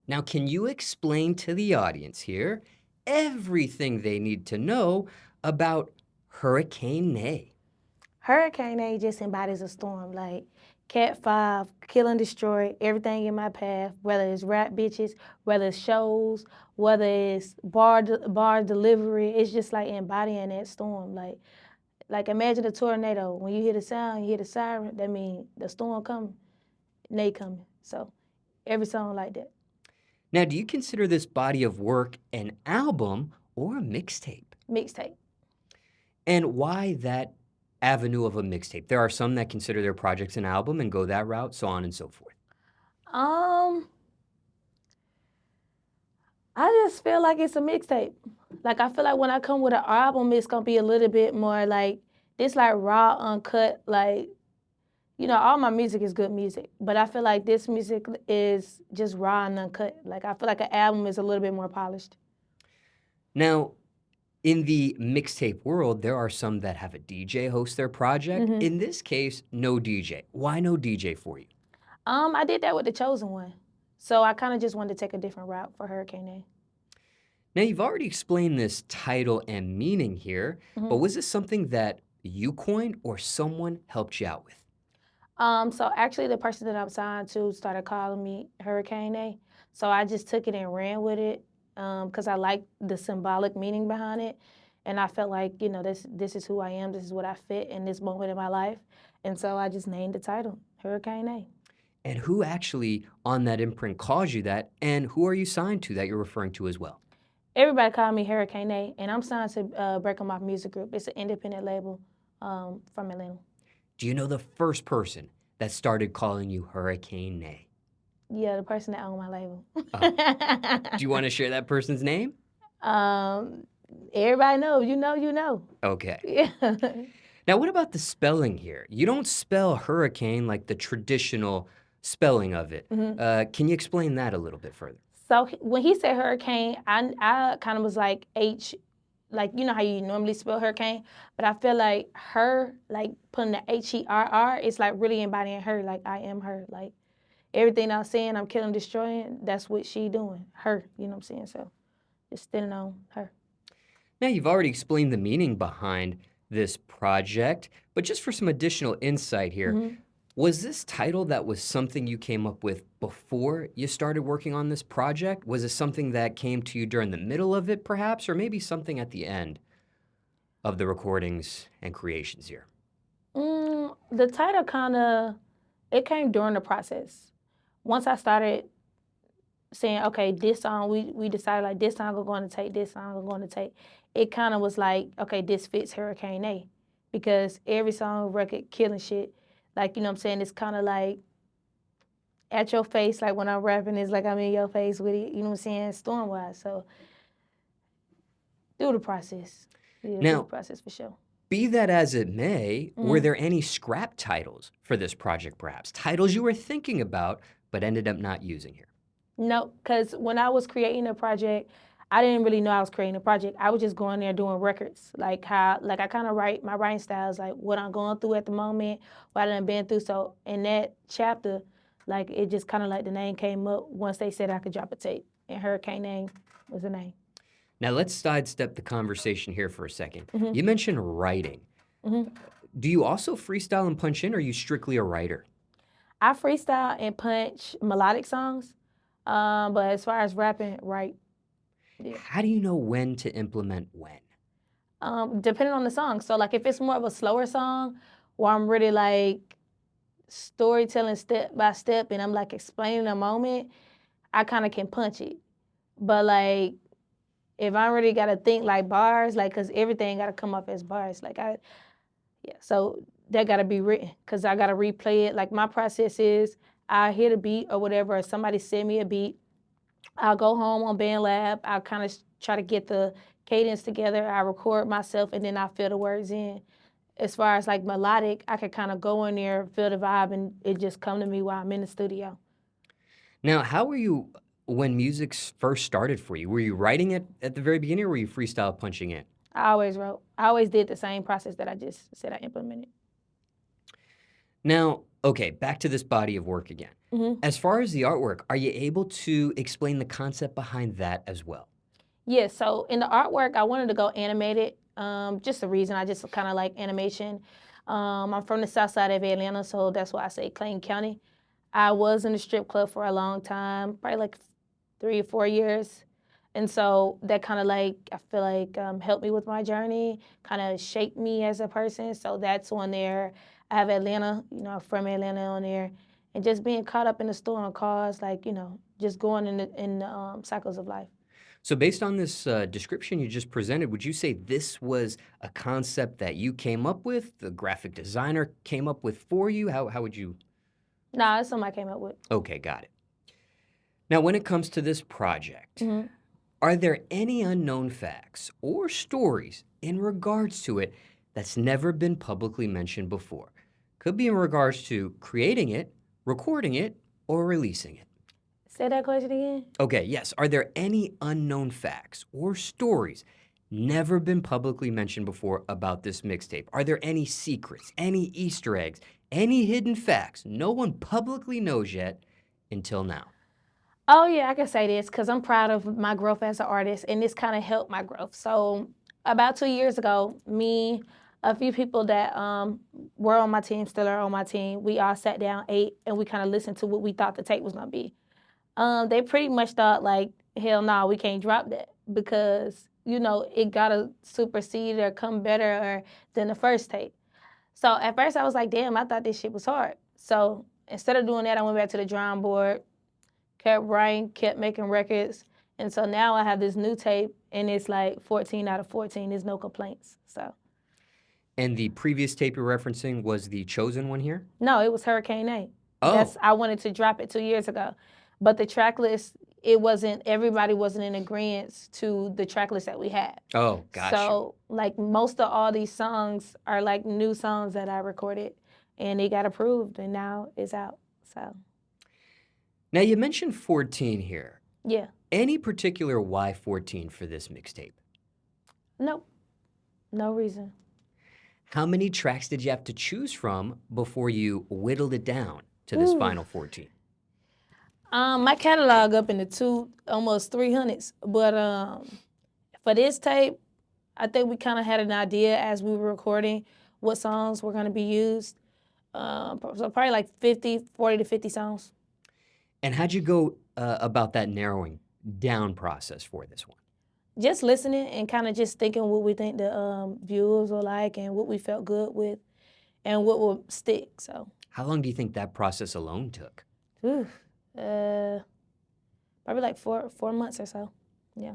Now, can you explain to the audience here everything they need to know about Herricane Nae? Herricane Nae just embodies a storm, like Cat 5, kill and destroy everything in my path, whether it's rap bitches, whether it's shows, whether it's bar delivery. It's just like embodying that storm. Like imagine a tornado. When you hear the sound, you hear the siren, that means the storm coming, Nae coming. So every song like that. Now, do you consider this body of work an album or a mixtape? Mixtape. And why that avenue of a mixtape? There are some that consider their projects an album and go that route, so on and so forth. Um, I just feel like it's a mixtape. Like I feel like when I come with an album, it's gonna be a little bit more like this, like raw, uncut. Like all my music is good music, but I feel like this music is just raw and uncut. Like I feel like an album is a little bit more polished. Now, in the mixtape world, there are some that have a DJ host their project. In this case, no DJ. Why no DJ for you? I did that with The Chosen One, so I kind of just wanted to take a different route for Herricane Nae. Now, you've already explained this title and meaning here, but was this something that you coined or someone helped you out with? So actually the person that I'm signed to started calling me Herricane Nae. So I just took it and ran with it because I like the symbolic meaning behind it. And I felt like, this is who I am. This is what I fit in this moment in my life. And so I just named the title, Herricane Nae. And who actually on that imprint calls you that? And who are you signed to that you're referring to as well? Everybody called me Herricane Nae, and I'm signed to Break 'em Off Music Group. It's an independent label from Atlanta. Do you know the first person that started calling you Herricane Nae? Yeah, the person that owned my label. Do you want to share that person's name? Everybody knows. You know. Okay. Yeah. Now, what about the spelling here? You don't spell hurricane like the traditional spelling of it. Can you explain that a little bit further? So when he said hurricane, I kind of was like H, like how you normally spell hurricane, but I feel like her, like putting the HERR, it's like really embodying her, like I am her. Like everything I'm saying, I'm killing, destroying, that's what she doing, her, you know what I'm saying? So just standing on her. Now, you've already explained the meaning behind this project, but just for some additional insight here, was this title that was something you came up with before you started working on this project? Was it something that came to you during the middle of it, perhaps, or maybe something at the end of the recordings and creations here? The title it came during the process. Once I started saying, okay, this song, we decided like this song we're going to take, this song we're going to take. It kind of was like, okay, this fits Herricane Nae because every song, record, killing shit. Like, you know what I'm saying? It's kind of like at your face, like when I'm rapping, it's like I'm in your face with it, you know what I'm saying, storm-wise. So, through the process. Yeah, through the process for sure. Be that as it may, were there any scrap titles for this project, perhaps? Titles you were thinking about but ended up not using here? No, because when I was creating a project, I didn't really know I was creating a project. I was just going there doing records. Like I kind of write, my writing style is like what I'm going through at the moment, what I done been through. So in that chapter, like it just kind of like the name came up once they said I could drop a tape. And Herricane Nae was the name. Now let's sidestep the conversation here for a second. You mentioned writing. Do you also freestyle and punch in, or are you strictly a writer? I freestyle and punch melodic songs, but as far as rapping, write. Yeah. How do you know when to implement when? Depending on the song. So like if it's more of a slower song where I'm really like storytelling step by step and I'm like explaining a moment, I kind of can punch it. But like if I really got to think like bars, like because everything got to come up as bars. So that got to be written because I got to replay it. Like my process is I hit a beat or whatever, or somebody send me a beat. I'll go home on BandLab. I'll kind of try to get the cadence together. I record myself and then I fill the words in. As far as like melodic, I could kind of go in there, feel the vibe, and it just come to me while I'm in the studio. Now, how were you when music first started for you? Were you writing it at the very beginning or were you freestyle punching in? I always wrote. I always did the same process that I just said I implemented. Now, okay, back to this body of work again. Hmm. As far as the artwork, are you able to explain the concept behind that as well? Yeah, so in the artwork, I wanted to go animated. Just the reason I just kind of like animation. I'm from the south side of Atlanta, so that's why I say Clayton County. I was in the strip club for a long time, probably like 3 or 4 years. And so that kind of like, I feel like helped me with my journey, kind of shaped me as a person. So that's on there. I have Atlanta, I'm from Atlanta on there. And just being caught up in the store on cars, like, just going in the cycles of life. So, based on this description you just presented, would you say this was a concept that you came up with, the graphic designer came up with for you? How would you? Nah, that's something I came up with. Okay, got it. Now, when it comes to this project, Hmm. are there any unknown facts or stories in regards to it that's never been publicly mentioned before? Could be in regards to creating it, recording it, or releasing it. Say that question again. Okay, yes. Are there any unknown facts or stories never been publicly mentioned before about this mixtape? Are there any secrets, any Easter eggs, any hidden facts no one publicly knows yet until now? Oh yeah, I can say this because I'm proud of my growth as an artist, and this kind of helped my growth. So about 2 years ago, me, a few people that were on my team, still are on my team, we all sat down, ate, and we kind of listened to what we thought the tape was gonna be. They pretty much thought like, hell no, we can't drop that because it gotta supersede or come better than the first tape. So at first I was like, damn, I thought this shit was hard. So instead of doing that, I went back to the drawing board, kept writing, kept making records. And so now I have this new tape and it's like 14 out of 14. There's no complaints. So And the previous tape you're referencing was the chosen one here? no, it was Herricane Nae. Oh, I wanted to drop it 2 years ago. But the track list, everybody wasn't in agreement to the track list that we had. oh, gotcha. So like most of all these songs are like new songs that I recorded and they got approved and now it's out. So Now you mentioned 14 here. yeah. Any particular why 14 for this mixtape? Nope. No reason. How many tracks did you have to choose from before you whittled it down to this Ooh. final 14? My catalog up in the almost 300s. But for this tape, I think we kind of had an idea as we were recording what songs were going to be used. So probably like 40 to 50 songs. And how'd you go about that narrowing down process for this one? Just listening and kind of just thinking what we think the viewers will like and what we felt good with and what will stick. So How long do you think that process alone took? ooh, probably like 4 months or so. Yeah.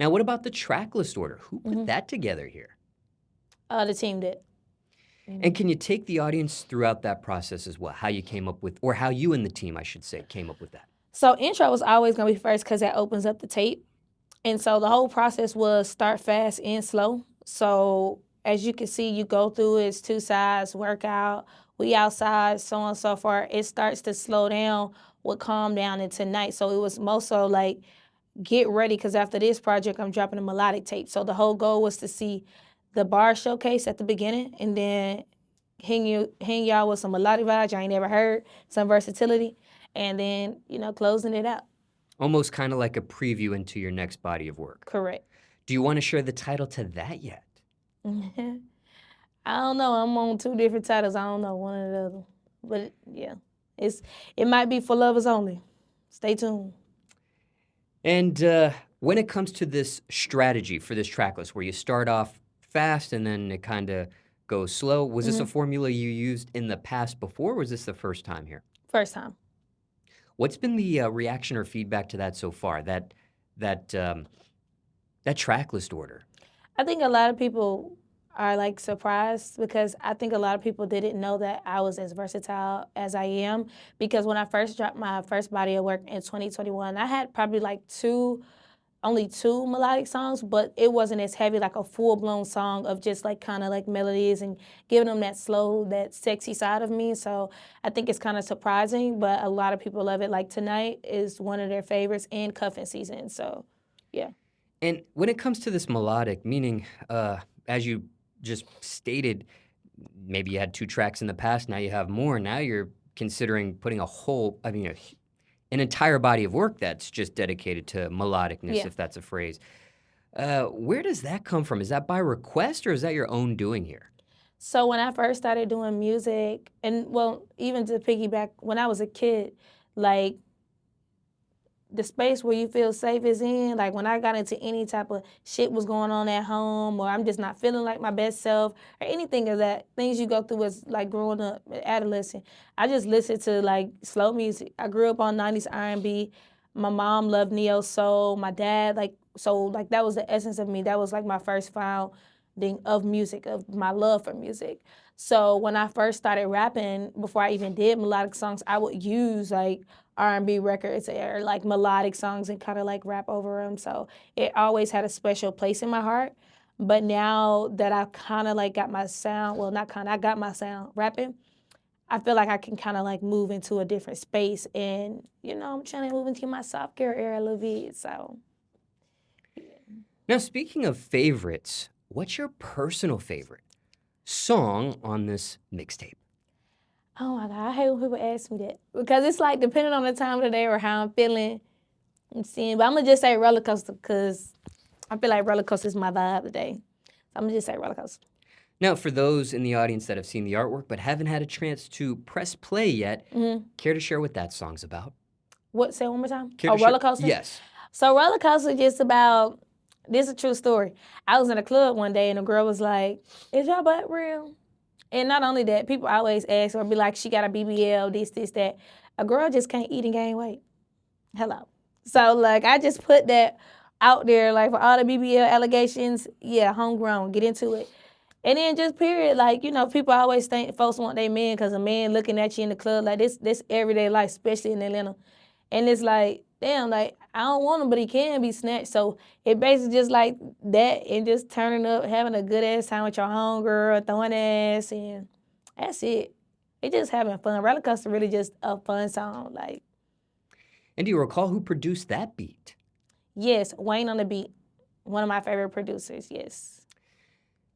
Now, what about the track list order? Who put Mhm. that together here? The team did. And can you take the audience throughout that process as well? How you came up with, or how you and the team, I should say, came up with that? So intro was always gonna be first because that opens up the tape. And so the whole process was start fast and slow. So as you can see, you go through it's 2 sides, workout, we outside, so on and so forth. It starts to slow down, with calm down into night. So it was most so like get ready because after this project, I'm dropping a melodic tape. So the whole goal was to see the bar showcase at the beginning and then hang y'all with some melodic vibes I ain't never heard, some versatility, and then, closing it out. Almost kind of like a preview into your next body of work. Correct. Do you want to share the title to that yet? I don't know. I'm on 2 different titles. I don't know one or the other. But yeah, it might be for lovers only. Stay tuned. And when it comes to this strategy for this track list, where you start off fast and then it kind of goes slow, was this a formula you used in the past before, or was this the first time here? First time. What's been the reaction or feedback to that so far? That track list order. I think a lot of people are like surprised because I think a lot of people didn't know that I was as versatile as I am. Because when I first dropped my first body of work in 2021, I had probably like only 2 melodic songs, but it wasn't as heavy like a full-blown song of just like kind of like melodies and giving them that slow, that sexy side of me. So I think it's kind of surprising, but a lot of people love it. Like Tonight is one of their favorites and Cuffing Season. So yeah. And when it comes to this melodic, meaning, as you just stated, maybe you had 2 tracks in the past, now you have more. Now you're considering putting an entire body of work that's just dedicated to melodicness, Yeah. if that's a phrase. Where does that come from? Is that by request or is that your own doing here? So when I first started doing music, and well, even to piggyback, when I was a kid, like the space where you feel safe is in, like when I got into any type of shit was going on at home, or I'm just not feeling like my best self, or anything of that, things you go through as like growing up, adolescent, I just listened to like slow music. I grew up on 90s R&B. My mom loved neo soul. My dad, like that was the essence of me. That was like my first founding of music, of my love for music. So when I first started rapping, before I even did melodic songs, I would use like R&B records or like melodic songs and kind of like rap over them. So it always had a special place in my heart. But now that I kind of like got my sound, well, not kind of, I got my sound rapping, I feel like I can kind of like move into a different space. And, I'm trying to move into my software era a little bit. So. Now, speaking of favorites, what's your personal favorite song on this mixtape? Oh my God, I hate when people ask me that. Because it's like depending on the time of the day or how I'm feeling, I'm seeing. But I'm going to just say roller coaster because I feel like roller coaster is my vibe today. So I'm going to just say roller coaster. Now, for those in the audience that have seen the artwork but haven't had a chance to press play yet, care to share what that song's about? What? Say it one more time? Roller coaster? Yes. So roller coaster is just about, this is a true story. I was in a club one day and a girl was like, "Is your butt real?" And not only that, people always ask or be like, she got a BBL, this, that. A girl just can't eat and gain weight. Hello. So, like, I just put that out there, like, for all the BBL allegations, yeah, homegrown, get into it. And then just period, like, people always think folks want their man because a man looking at you in the club, like, this everyday life, especially in Atlanta. And it's like, damn, like, I don't want him, but he can be snatched. So it basically just like that and just turning up, having a good ass time with your homegirl, throwing ass, and that's it. It's just having fun. Roller coaster really just a fun song. Like, And do you recall who produced that beat? yes, Wayne on the beat. One of my favorite producers, yes.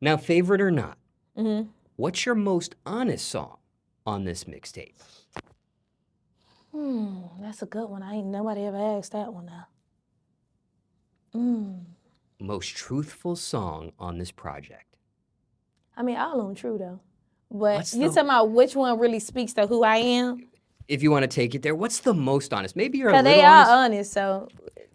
Now, favorite or not, what's your most honest song on this mixtape? That's a good one. I ain't nobody ever asked that one now. Most truthful song on this project? I mean, all of them true though. But What's you the- talking about which one really speaks to who I am? If you want to take it there, what's the most honest? Maybe you're a Because little they are honest, honest, so.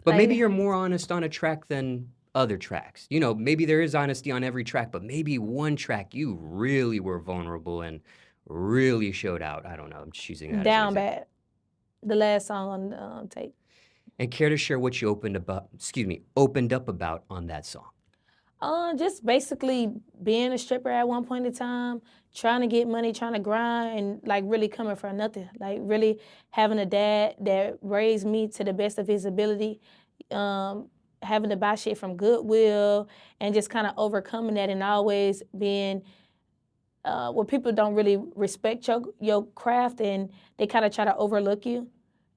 but like, maybe you're more honest on a track than other tracks. Maybe there is honesty on every track, but maybe one track you really were vulnerable and really showed out. I don't know. I'm choosing that Down as an example. Bad. The last song on the tape. And care to share what you opened up about on that song? Just basically being a stripper at one point in time, trying to get money, trying to grind, and like really coming from nothing. Like really having a dad that raised me to the best of his ability, having to buy shit from Goodwill, and just kind of overcoming that and always being where people don't really respect your craft and they kind of try to overlook you.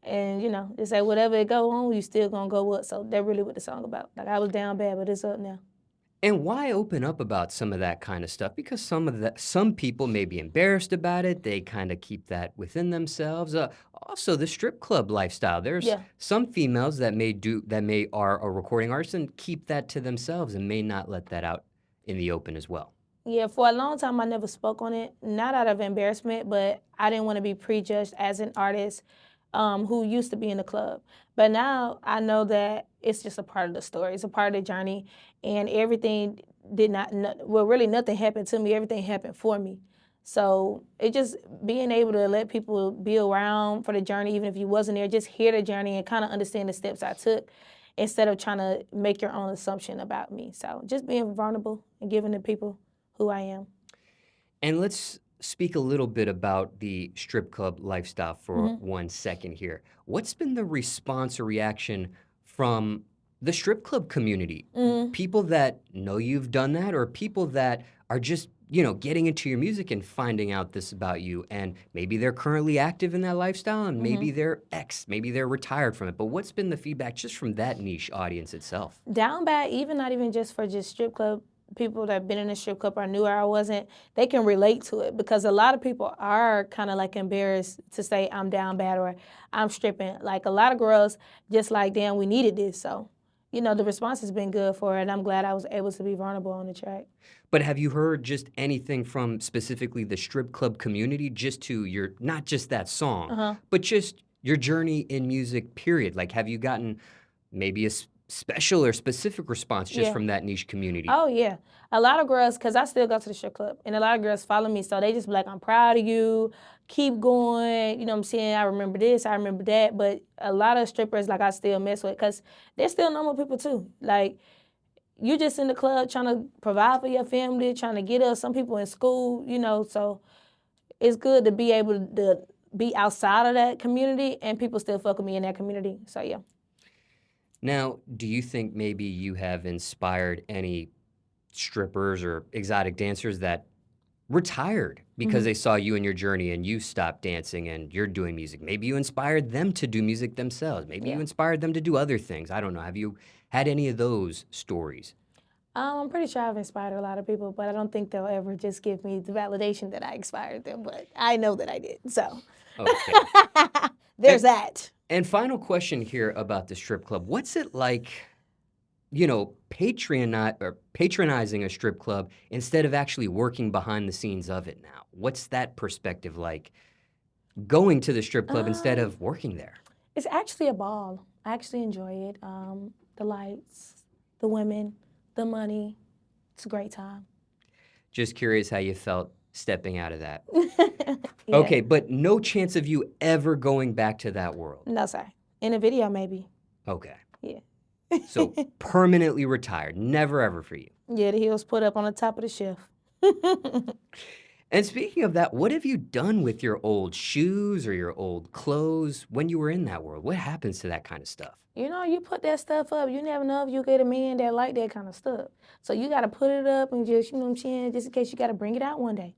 And, they say whatever it go on, you still gonna go up. So that's really what the song about. Like I was down bad, but it's up now. And why open up about some of that kind of stuff? Because some people may be embarrassed about it. They kind of keep that within themselves. Also, the strip club lifestyle. There's some females that are a recording artist and keep that to themselves and may not let that out in the open as well. Yeah, for a long time I never spoke on it, not out of embarrassment, but I didn't want to be prejudged as an artist who used to be in the club. But now I know that it's just a part of the story. It's a part of the journey, and everything really nothing happened to me. Everything happened for me. So it just being able to let people be around for the journey, even if you wasn't there, just hear the journey and kind of understand the steps I took instead of trying to make your own assumption about me. So just being vulnerable and giving the people who I am. And let's speak a little bit about the strip club lifestyle for 1 second here. What's been the response or reaction from the strip club community? People that know you've done that, or people that are just, getting into your music and finding out this about you, and maybe they're currently active in that lifestyle, and maybe they're maybe they're retired from it. But what's been the feedback just from that niche audience itself? Down bad, even not even just for just strip club people that have been in the strip club or knew where I wasn't, they can relate to it because a lot of people are kind of like embarrassed to say I'm down bad or I'm stripping. Like a lot of girls just like, damn, we needed this. So, you know, the response has been good for it, and I'm glad I was able to be vulnerable on the track. But have you heard just anything from specifically the strip club community just to your, not just that song, but just your journey in music, period? Like, have you gotten maybe a special or specific response just from that niche community? Oh, yeah. A lot of girls, because I still go to the strip club, and a lot of girls follow me, so they just be like, I'm proud of you, keep going, you know what I'm saying? I remember this, I remember that, but a lot of strippers, like, I still mess with, because they're still normal people, too. Like, you just in the club trying to provide for your family, trying to get us, some people in school, you know, so it's good to be able to be outside of that community, and people still fuck with me in that community, so yeah. Now, do you think maybe you have inspired any strippers or exotic dancers that retired because they saw you in your journey and you stopped dancing and you're doing music? Maybe you inspired them to do music themselves. Maybe you inspired them to do other things. I don't know. Have you had any of those stories? I'm pretty sure I've inspired a lot of people, but I don't think they'll ever just give me the validation that I inspired them, but I know that I did, so. Okay. There's that. And final question here about the strip club. What's it like, you know, patronizing a strip club instead of actually working behind the scenes of it now? What's that perspective like, going to the strip club instead of working there? It's actually a ball. I actually enjoy it. The lights, the women, the money. It's a great time. Just curious how you felt stepping out of that. Okay, but no chance of you ever going back to that world? No, sir. In a video, maybe. Okay. Yeah. So permanently retired, never ever for you. Yeah, the heels put up on the top of the shelf. And speaking of that, what have you done with your old shoes or your old clothes when you were in that world? What happens to that kind of stuff? You know, you put that stuff up, you never know if you get a man that like that kind of stuff. So you got to put it up and just, you know what I'm saying, just in case you got to bring it out one day.